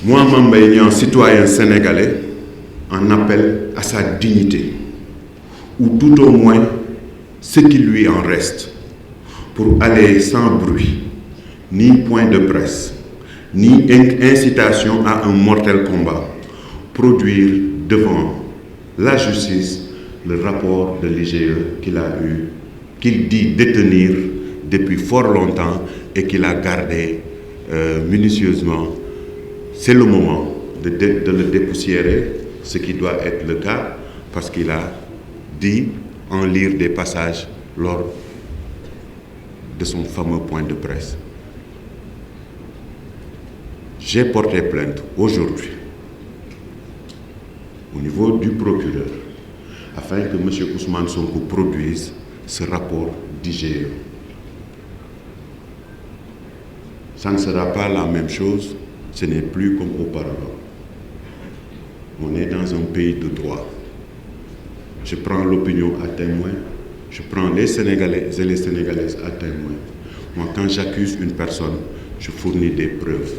Moi, Mame Mbaye Niang, citoyen sénégalais, en appelle à sa dignité, ou tout au moins ce qui lui en reste, pour aller sans bruit, ni point de presse, ni incitation à un mortel combat, produire devant la justice le rapport de l'IGE qu'il dit détenir depuis fort longtemps et qu'il a gardé minutieusement. C'est le moment de le dépoussiérer, ce qui doit être le cas, parce qu'il a dit en lire des passages lors de son fameux point de presse. J'ai porté plainte aujourd'hui au niveau du procureur afin que M. Ousmane Sonko produise ce rapport d'IGE. Ça ne sera pas la même chose, ce n'est plus comme auparavant. On est dans un pays de droit. Je prends l'opinion à témoin, je prends les Sénégalais et les Sénégalaises à témoin. Moi, quand j'accuse une personne, je fournis des preuves.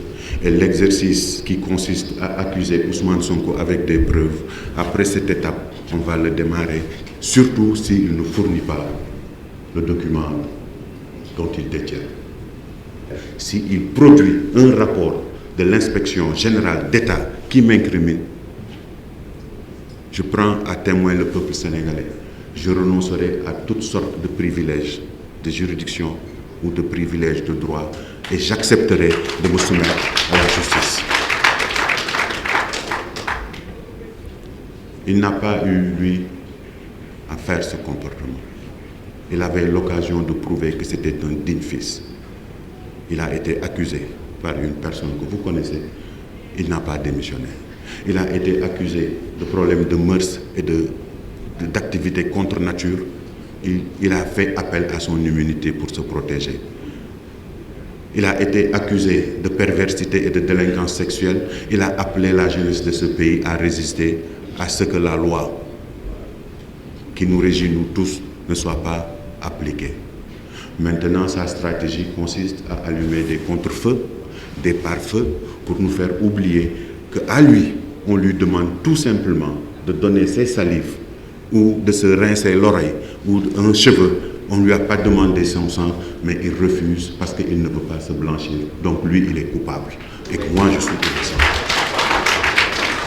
Et l'exercice qui consiste à accuser Ousmane Sonko avec des preuves, après cette étape, on va le démarrer, surtout s'il ne fournit pas le document dont il détient. S'il produit un rapport de l'inspection générale d'État qui m'incrimine, je prends à témoin le peuple sénégalais. Je renoncerai à toutes sortes de privilèges de juridiction ou de privilèges de droit et j'accepterai de me soumettre à la justice. Il n'a pas eu, lui, à faire ce comportement. Il avait l'occasion de prouver que c'était un digne fils. Il a été accusé par une personne que vous connaissez. Il n'a pas démissionné. Il a été accusé de problèmes de mœurs et d'activités contre nature. Il a fait appel à son immunité pour se protéger. Il a été accusé de perversité et de délinquance sexuelle. Il a appelé la jeunesse de ce pays à résister à ce que la loi qui nous régit, nous tous, ne soit pas appliquée. Maintenant, sa stratégie consiste à allumer des contre-feux, des pare-feux, pour nous faire oublier qu'à lui, on lui demande tout simplement de donner ses salives ou de se rincer l'oreille ou un cheveu. On ne lui a pas demandé son sang, mais il refuse parce qu'il ne veut pas se blanchir. Donc lui, il est coupable. Et que moi, je suis coupable.